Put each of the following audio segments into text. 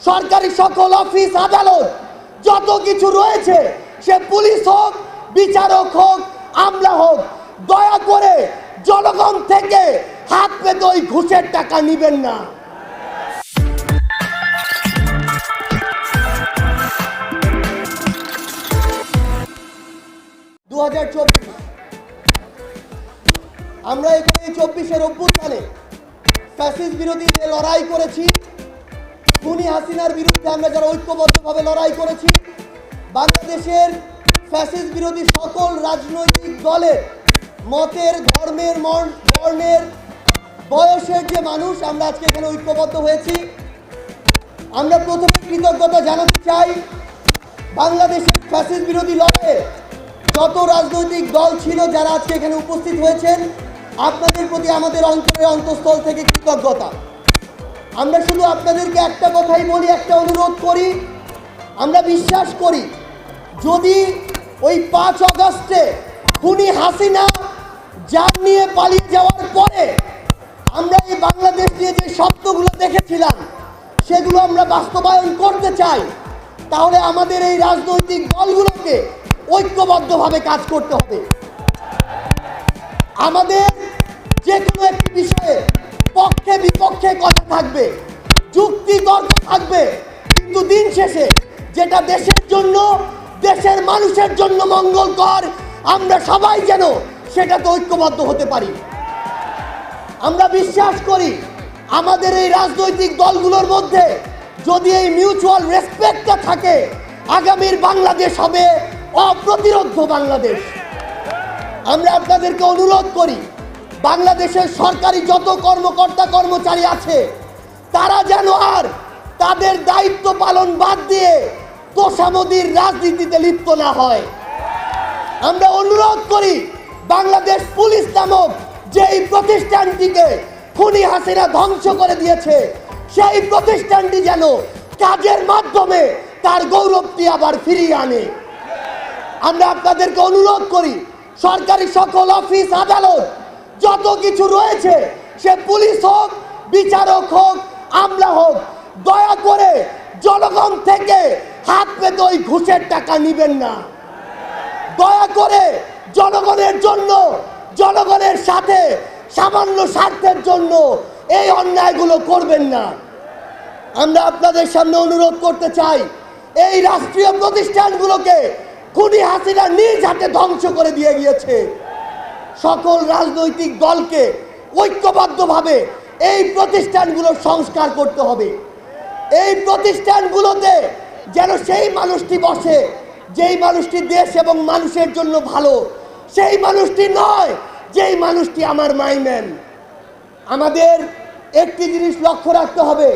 সরকারি সকল অফিস আদালত যত কিছু রয়েছে, সে পুলিশ হোক, বিচারক হোক, আমলা হোক, দয়া করে জনগণ থেকে হাত পেতে ওই ঘুষের টাকা নিবেন না। আমরা এখানে 24-এর অভ্যুত্থানে ফ্যাসিস্ট বিরোধী যে লড়াই করেছি, খুনি হাসিনার বিরুদ্ধে আমরা যারা ঐক্যবদ্ধভাবে লড়াই করেছি, বাংলাদেশের ফ্যাসিস্ট বিরোধী সকল রাজনৈতিক দলের মতের, ধর্মের, বর্ণের, বয়সের যে মানুষ আমরা আজকে এখানে ঐক্যবদ্ধ হয়েছি, আমরা প্রথমে কৃতজ্ঞতা জানাতে চাই বাংলাদেশের ফ্যাসিস্ট বিরোধী লড়াইয়ে যত রাজনৈতিক দল ছিল যারা আজকে এখানে উপস্থিত হয়েছেন, আপনাদের প্রতি আমাদের অন্তরের অন্তঃস্থল থেকে কৃতজ্ঞতা। আমরা শুধু আপনাদেরকে একটা কথাই বলি, একটা অনুরোধ করি, আমরা বিশ্বাস করি যদি ওই 5 অগাস্টে খুনি হাসিনা জান নিয়ে পালিয়ে যাওয়ার পরে আমরা এই বাংলাদেশ নিয়ে যে স্বপ্নগুলো দেখেছিলাম সেগুলো আমরা বাস্তবায়ন করতে চাই, তাহলে আমাদের এই রাজনৈতিক দলগুলোকে ঐক্যবদ্ধভাবে কাজ করতে হবে। আমাদের যে কোনো একটি বিষয়ে পক্ষে বিপক্ষে কথা থাকবে, যুক্তি তর্ক থাকবে, কিন্তু দিন শেষে যেটা দেশের জন্য, দেশের মানুষের জন্য মঙ্গলকর, আমরা সবাই যেন সেটাতে ঐক্যবদ্ধ হতে পারি। আমরা বিশ্বাস করি আমাদের এই রাজনৈতিক দলগুলোর মধ্যে যদি এই মিউচুয়াল রেসপেক্টটা থাকে, আগামীর বাংলাদেশ হবে অপ্রতিরোধ্য বাংলাদেশ। আমরা আপনাদেরকে অনুরোধ করি বাংলাদেশের সরকারি যত কর্মকর্তা কর্মচারী আছে তারা যেন আর তাদের দায়িত্ব পালন বাদ দিয়ে তোষামোদির রাজনীতিতে লিপ্ত না হয়। আমরা অনুরোধ করি বাংলাদেশ পুলিশ নামক যেই প্রতিষ্ঠানটিকে খুনি হাসিনা ধ্বংস করে দিয়েছে, সেই প্রতিষ্ঠানটি যেন কাজের মাধ্যমে তার গৌরবটি আবার ফিরিয়ে আনে। আমরা আপনাদেরকে অনুরোধ করি সরকারি সকল অফিস আদালত যত কিছু রয়েছে, সে পুলিশ হোক, বিচারক হোক, আমলা হোক, দয়া করে জনগণ থেকে হাত পেতে ওই ঘুষের টাকা নিবেন না। দয়া করে জনগণের জন্য, জনগণের সাথে সামান্য স্বার্থের জন্য এই অন্যায়গুলো করবেন না। আমরা আপনাদের সামনে অনুরোধ করতে চাই এই রাষ্ট্রীয় প্রতিষ্ঠানগুলোকে খুনি হাসিনা নিজ হাতে ধ্বংস করে দিয়ে গিয়েছে। সকল রাজনৈতিক দলকে ঐক্যবদ্ধভাবে এই প্রতিষ্ঠানগুলোর সংস্কার করতে হবে। এই প্রতিষ্ঠানগুলোতে যেন সেই মানুষটি বসে যেই মানুষটি দেশ এবং মানুষের জন্য ভালো, সেই মানুষটি নয় যেই মানুষটি আমার মাইম্যান। আমাদের একটি জিনিস লক্ষ্য রাখতে হবে,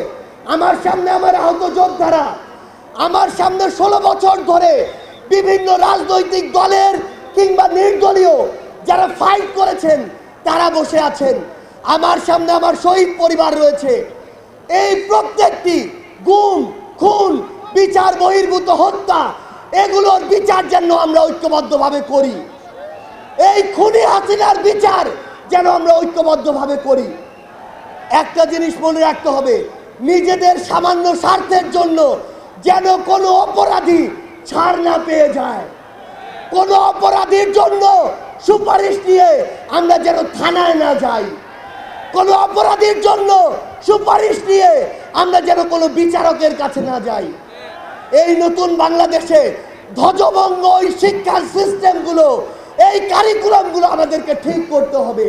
আমার সামনে আমার আহত যোদ্ধারা, আমার সামনে 16 বছর ধরে বিভিন্ন রাজনৈতিক দলের কিংবা নির্দলীয় যারা ফাইট করেছেন তারা বসে আছেন। আমার সামনে আমার শহীদ পরিবার রয়েছে। এই প্রত্যেকটি গুম, খুন, বিচার বহির্ভূত হত্যা, এগুলোর বিচার যেন আমরা ঐক্যবদ্ধভাবে করি। এই খুনি হাসিনার বিচার যেন আমরা ঐক্যবদ্ধভাবে করি। একটা জিনিস মনে রাখতে হবে, নিজেদের সামান্য স্বার্থের জন্য যেন কোনো অপরাধী ছাড় না পেয়ে যায়। কোনো অপরাধীর জন্য সুপারিশ নিয়ে আমরা যেন থানায় না যাই। কোনো অপরাধীর জন্য সুপারিশ নিয়ে আমরা যেন কোনো বিচারকের কাছে না যাই। এই নতুন বাংলাদেশে ধ্বজভঙ্গ ওই শিক্ষার সিস্টেমগুলো, এই কারিকুলামগুলো আমাদেরকে ঠিক করতে হবে।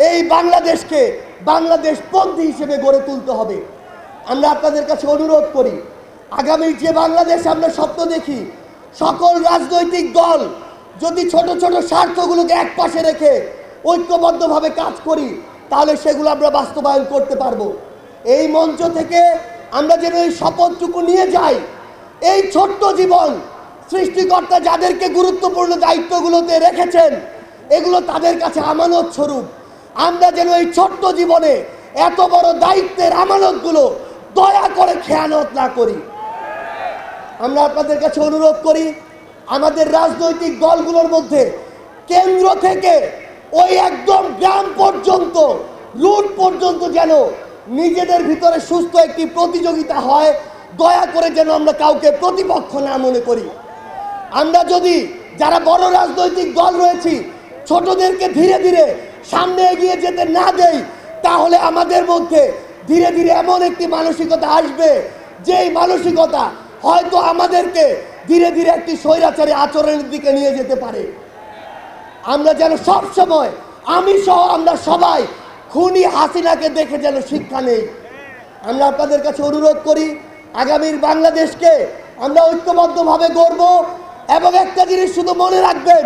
এই বাংলাদেশকে বাংলাদেশপন্থী হিসেবে গড়ে তুলতে হবে। আমরা আপনাদের কাছে অনুরোধ করি, আগামী যে বাংলাদেশ আমরা স্বপ্ন দেখি, সকল রাজনৈতিক দল যদি ছোট ছোট স্বার্থগুলোকে একপাশে রেখে ঐক্যবদ্ধভাবে কাজ করি, তাহলে সেগুলো আমরা বাস্তবায়ন করতে পারবো। এই মঞ্চ থেকে আমরা যেন এই শপথটুকু নিয়ে যাই, এই ছোট্ট জীবন সৃষ্টিকর্তা যাদেরকে গুরুত্বপূর্ণ দায়িত্বগুলোতে রেখেছেন, এগুলো তাদের কাছে আমানত স্বরূপ। আমরা যেন এই ছোট্ট জীবনে এত বড় দায়িত্বের আমানতগুলো দয়া করে খেয়ানত না করি। আমরা আপনাদের কাছে অনুরোধ করি, আমাদের রাজনৈতিক দলগুলোর মধ্যে কেন্দ্র থেকে ওই একদম গ্রাম পর্যন্ত, রুট পর্যন্ত যেন নিজেদের ভিতরে সুস্থ একটি প্রতিযোগিতা হয়, দয়া করে যেন আমরা কাউকে প্রতিপক্ষ না মনে করি। আমরা যদি যারা বড় রাজনৈতিক দল রয়েছি ছোটদেরকে ধীরে ধীরে সামনে এগিয়ে যেতে না দেই, তাহলে আমাদের মধ্যে ধীরে ধীরে এমন একটি মানসিকতা আসবে, যেই মানসিকতা হয়তো আমাদেরকে ধীরে ধীরে একটি স্বৈরাচারী আচরণের দিকে নিয়ে যেতে পারে। আমরা যেন সব সময়, আমি সহ আমরা সবাই খুনি হাসিনাকে দেখে যেন শিক্ষা নেই। আমরা আপনাদের কাছে অনুরোধ করি, আগামীর বাংলাদেশকে আমরা ঐক্যবদ্ধভাবে গড়ব। এবং একটা জিনিস শুধু মনে রাখবেন,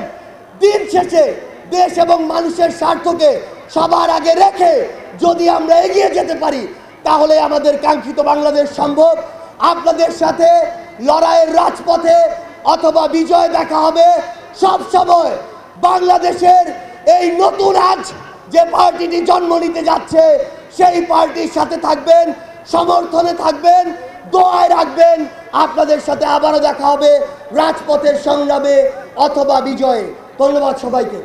দিন শেষে দেশ এবং মানুষের স্বার্থকে সবার আগে রেখে যদি আমরা এগিয়ে যেতে পারি, তাহলে আমাদের কাঙ্ক্ষিত বাংলাদেশ সম্ভব। আপনাদের সাথে লড়াইয়ের রাজপথে অথবা বিজয় দেখা হবে। সব সময় বাংলাদেশের এই নতুন আজ যে পার্টিটি জন্ম নিতে যাচ্ছে, সেই পার্টির সাথে থাকবেন, সমর্থনে থাকবেন, দোয়ায় রাখবেন। আপনাদের সাথে আবারও দেখা হবে রাজপথের সংগ্রামে অথবা বিজয়ে। ধন্যবাদ সবাইকে।